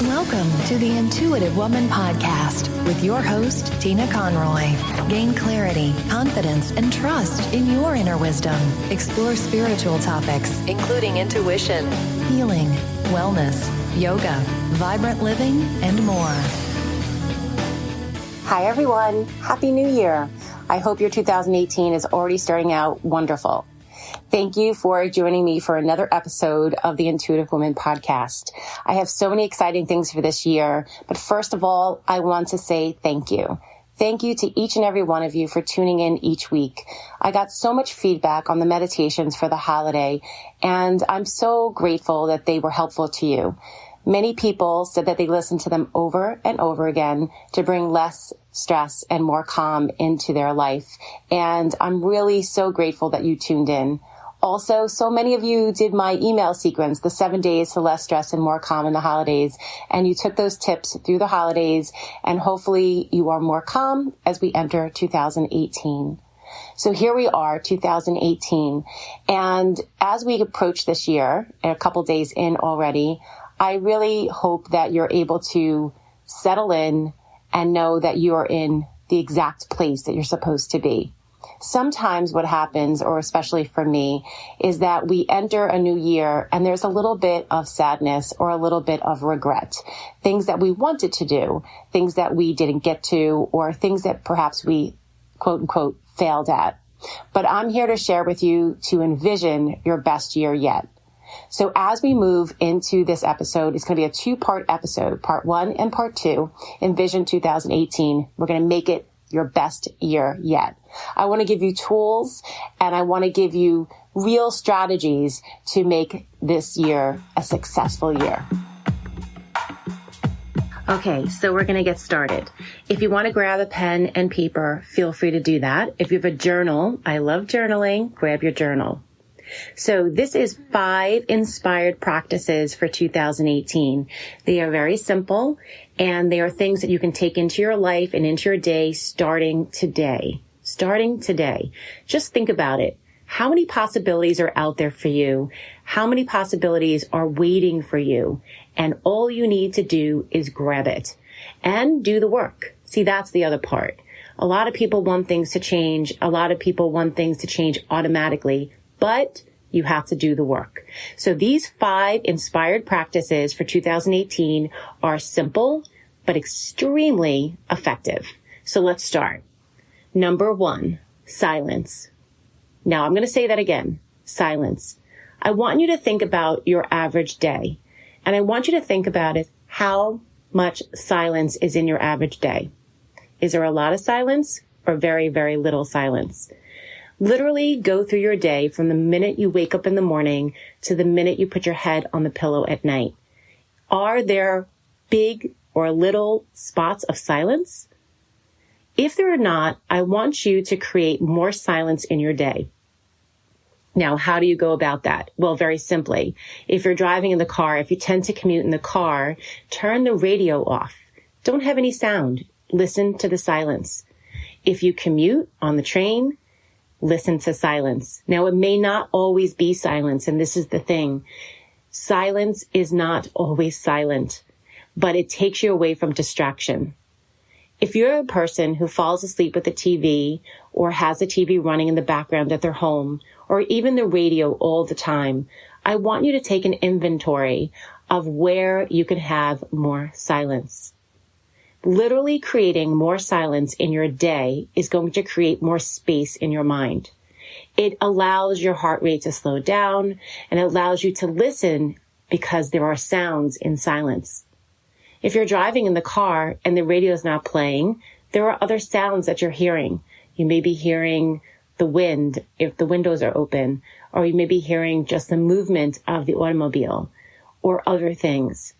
Welcome to the Intuitive Woman Podcast with your host, Tina Conroy. Gain clarity, confidence, and trust in your inner wisdom. Explore spiritual topics, including intuition, healing, wellness, yoga, vibrant living, and more. Hi, everyone. Happy New Year. I hope your 2018 is already starting out wonderful. Thank you for joining me for another episode of the Intuitive Woman Podcast. I have so many exciting things for this year, but first of all, I want to say thank you. Thank you to each and every one of you for tuning in each week. I got so much feedback on the meditations for the holiday, and I'm so grateful that they were helpful to you. Many people said that they listened to them over and over again to bring less stress and more calm into their life. And I'm really so grateful that you tuned in. Also, so many of you did my email sequence, the 7 days to less stress and more calm in the holidays. And you took those tips through the holidays, and hopefully you are more calm as we enter 2018. So here we are, 2018. And as we approach this year, a couple days in already, I really hope that you're able to settle in and know that you are in the exact place that you're supposed to be. Sometimes what happens, or especially for me, is that we enter a new year and there's a little bit of sadness or a little bit of regret. Things that we wanted to do, things that we didn't get to, or things that perhaps we, quote unquote, failed at. But I'm here to share with you to envision your best year yet. So as we move into this episode, it's going to be a two-part episode, part 1 and part 2, Envision 2018. We're going to make it your best year yet. I want to give you tools, and I want to give you real strategies to make this year a successful year. Okay, so we're going to get started. If you want to grab a pen and paper, feel free to do that. If you have a journal, I love journaling, grab your journal. So this is 5 inspired practices for 2018. They are very simple, and they are things that you can take into your life and into your day starting today. Just think about it. How many possibilities are out there for you? How many possibilities are waiting for you? And all you need to do is grab it and do the work. See, that's the other part. A lot of people want things to change. A lot of people want things to change automatically. But you have to do the work. So these 5 inspired practices for 2018 are simple, but extremely effective. So let's start. Number 1, silence. Now I'm going to say that again, silence. I want you to think about your average day, and I want you to think about it, how much silence is in your average day. Is there a lot of silence or very, very little silence? Literally go through your day from the minute you wake up in the morning to the minute you put your head on the pillow at night. Are there big or little spots of silence? If there are not, I want you to create more silence in your day. Now, how do you go about that? Well, very simply. If you're driving in the car, if you tend to commute in the car, turn the radio off. Don't have any sound. Listen to the silence. If you commute on the train, listen to silence. Now, it may not always be silence, and this is the thing. Silence is not always silent, but it takes you away from distraction. If you're a person who falls asleep with the TV or has the TV running in the background at their home, or even the radio all the time, I want you to take an inventory of where you can have more silence. Literally creating more silence in your day is going to create more space in your mind. It allows your heart rate to slow down and it allows you to listen because there are sounds in silence. If you're driving in the car and the radio is not playing, there are other sounds that you're hearing. You may be hearing the wind if the windows are open, or you may be hearing just the movement of the automobile or other things.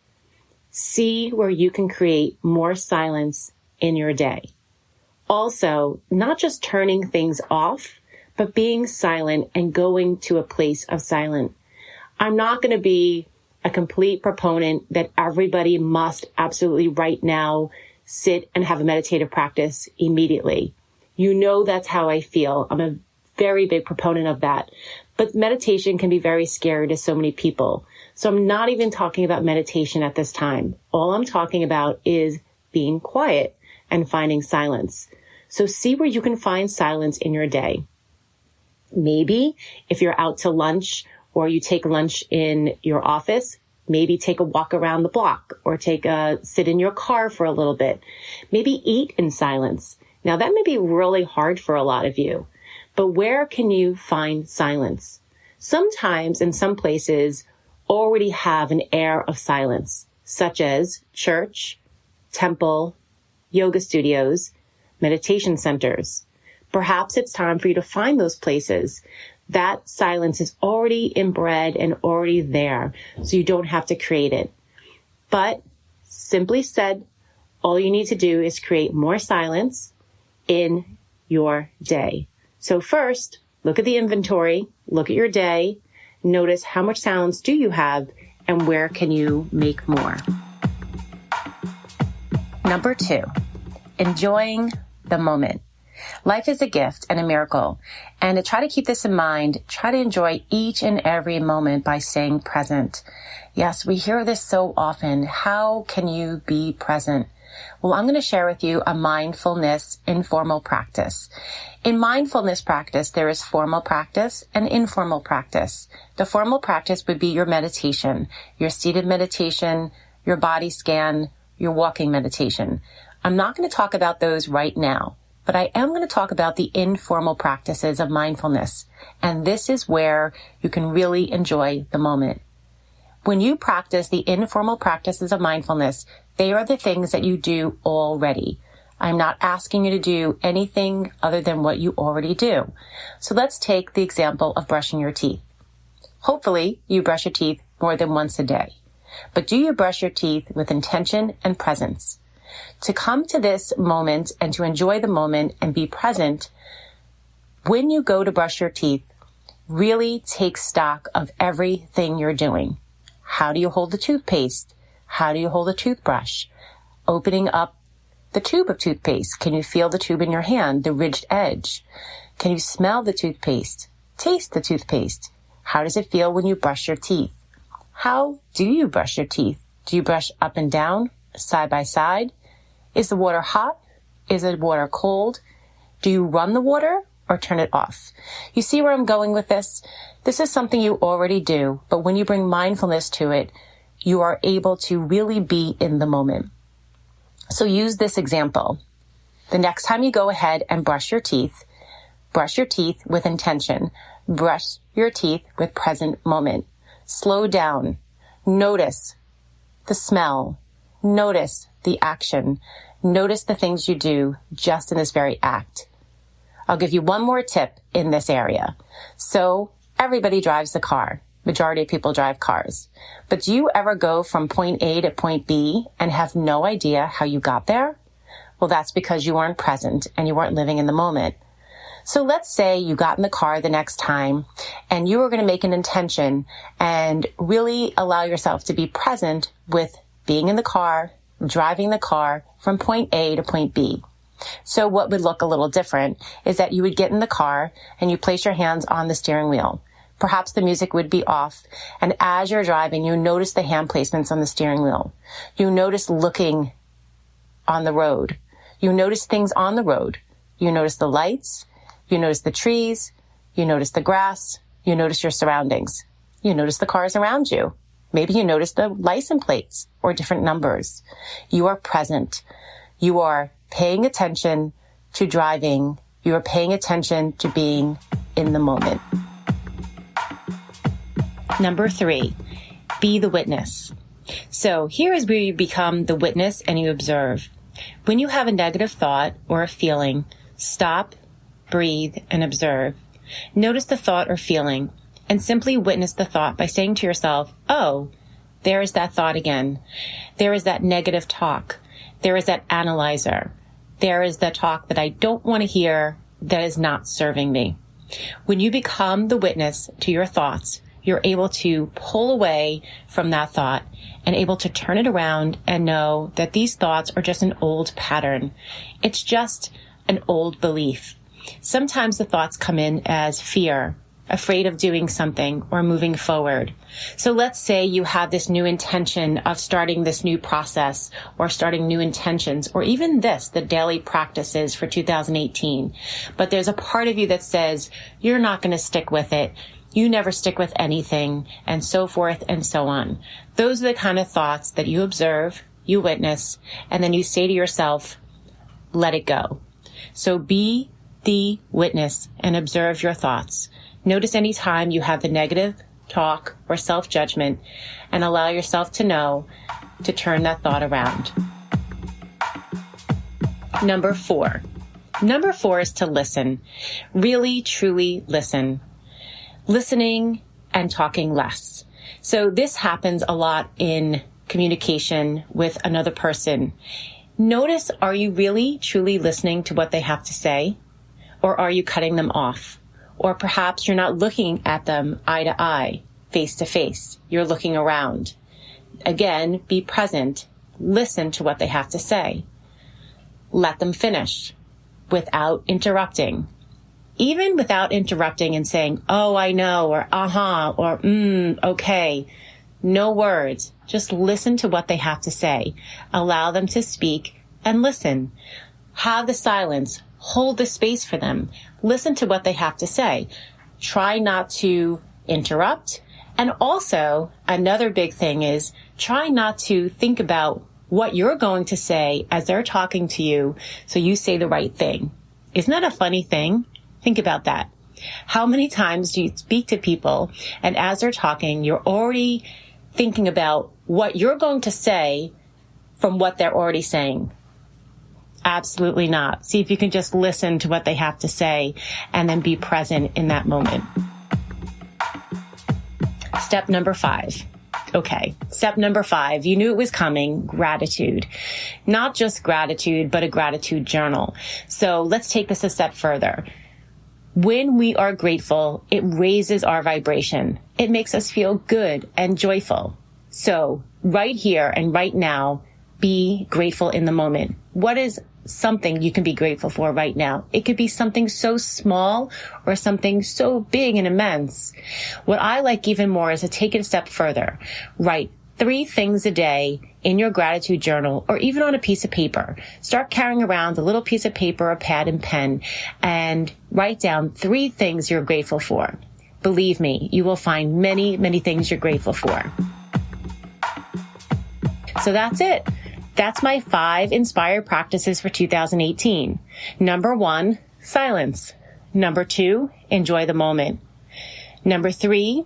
See where you can create more silence in your day. Also, not just turning things off, but being silent and going to a place of silence. I'm not going to be a complete proponent that everybody must absolutely right now sit and have a meditative practice immediately. You know that's how I feel. I'm a very big proponent of that. But meditation can be very scary to so many people. So I'm not even talking about meditation at this time. All I'm talking about is being quiet and finding silence. So see where you can find silence in your day. Maybe if you're out to lunch or you take lunch in your office, maybe take a walk around the block or sit in your car for a little bit. Maybe eat in silence. Now that may be really hard for a lot of you, but where can you find silence? Sometimes in some places already have an air of silence, such as church, temple, yoga studios, meditation centers. Perhaps it's time for you to find those places. That silence is already inbred and already there, so you don't have to create it. But simply said, all you need to do is create more silence in your day. So first, look at the inventory, look at your day, notice how much silence do you have and where can you make more. Number 2, enjoying the moment. Life is a gift and a miracle. And to try to keep this in mind, try to enjoy each and every moment by staying present. Yes, we hear this so often. How can you be present? Well, I'm going to share with you a mindfulness informal practice. In mindfulness practice, there is formal practice and informal practice. The formal practice would be your meditation, your seated meditation, your body scan, your walking meditation. I'm not going to talk about those right now, but I am going to talk about the informal practices of mindfulness. And this is where you can really enjoy the moment. When you practice the informal practices of mindfulness, they are the things that you do already. I'm not asking you to do anything other than what you already do. So let's take the example of brushing your teeth. Hopefully, you brush your teeth more than once a day. But do you brush your teeth with intention and presence? To come to this moment and to enjoy the moment and be present, when you go to brush your teeth, really take stock of everything you're doing. How do you hold the toothpaste? How do you hold a toothbrush? Opening up the tube of toothpaste. Can you feel the tube in your hand, the ridged edge? Can you smell the toothpaste? Taste the toothpaste. How does it feel when you brush your teeth? How do you brush your teeth? Do you brush up and down, side by side? Is the water hot? Is the water cold? Do you run the water or turn it off? You see where I'm going with this? This is something you already do, but when you bring mindfulness to it, you are able to really be in the moment. So use this example. The next time you go ahead and brush your teeth with intention. Brush your teeth with present moment. Slow down. Notice the smell. Notice the action. Notice the things you do just in this very act. I'll give you one more tip in this area. So everybody drives the car. Majority of people drive cars. But do you ever go from point A to point B and have no idea how you got there? Well, that's because you weren't present and you weren't living in the moment. So let's say you got in the car the next time and you were going to make an intention and really allow yourself to be present with being in the car, driving the car from point A to point B. So what would look a little different is that you would get in the car and you place your hands on the steering wheel. Perhaps the music would be off, and as you're driving, you notice the hand placements on the steering wheel. You notice looking on the road. You notice things on the road. You notice the lights. You notice the trees. You notice the grass. You notice your surroundings. You notice the cars around you. Maybe you notice the license plates or different numbers. You are present. You are paying attention to driving. You are paying attention to being in the moment. Number 3, be the witness. So here is where you become the witness and you observe. When you have a negative thought or a feeling, stop, breathe, and observe. Notice the thought or feeling and simply witness the thought by saying to yourself, oh, there is that thought again. There is that negative talk. There is that analyzer. There is the talk that I don't want to hear that is not serving me. When you become the witness to your thoughts, you're able to pull away from that thought and able to turn it around and know that these thoughts are just an old pattern. It's just an old belief. Sometimes the thoughts come in as fear, afraid of doing something or moving forward. So let's say you have this new intention of starting this new process or starting new intentions, or even the daily practices for 2018. But there's a part of you that says you're not going to stick with it. You never stick with anything, and so forth and so on. Those are the kind of thoughts that you observe, you witness, and then you say to yourself, let it go. So be the witness and observe your thoughts. Notice any time you have the negative talk or self-judgment, and allow yourself to know to turn that thought around. Number 4. Number 4 is to listen. Really, truly listen. Listening and talking less. So this happens a lot in communication with another person. Notice, are you really, truly listening to what they have to say? Or are you cutting them off? Or perhaps you're not looking at them eye to eye, face to face. You're looking around. Again, be present. Listen to what they have to say. Let them finish without interrupting. Even without interrupting and saying, oh, I know, or uh-huh, or okay. No words. Just listen to what they have to say. Allow them to speak and listen. Have the silence. Hold the space for them. Listen to what they have to say. Try not to interrupt. And also, another big thing is try not to think about what you're going to say as they're talking to you so you say the right thing. Isn't that a funny thing? Think about that. How many times do you speak to people and as they're talking, you're already thinking about what you're going to say from what they're already saying? Absolutely not. See if you can just listen to what they have to say and then be present in that moment. Step number 5. Okay. Step number 5. You knew it was coming. Gratitude. Not just gratitude, but a gratitude journal. So let's take this a step further. When we are grateful, it raises our vibration. It makes us feel good and joyful. So right here and right now, be grateful in the moment. What is something you can be grateful for right now? It could be something so small or something so big and immense. What I like even more is to take it a step further. Write 3 things a day in your gratitude journal or even on a piece of paper. Start carrying around a little piece of paper, a pad and pen, and write down 3 things you're grateful for. Believe me, you will find many, many things you're grateful for. So that's it. That's my 5 inspired practices for 2018. Number 1, silence. Number 2, enjoy the moment. Number 3,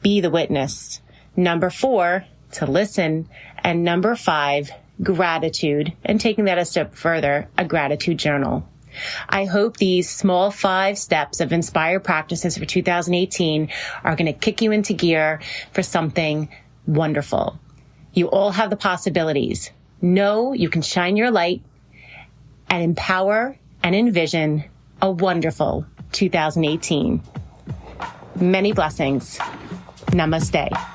be the witness. Number 4, to listen. And number 5, gratitude. And taking that a step further, a gratitude journal. I hope these small 5 steps of inspired practices for 2018 are going to kick you into gear for something wonderful. You all have the possibilities. Know you can shine your light and empower and envision a wonderful 2018. Many blessings. Namaste.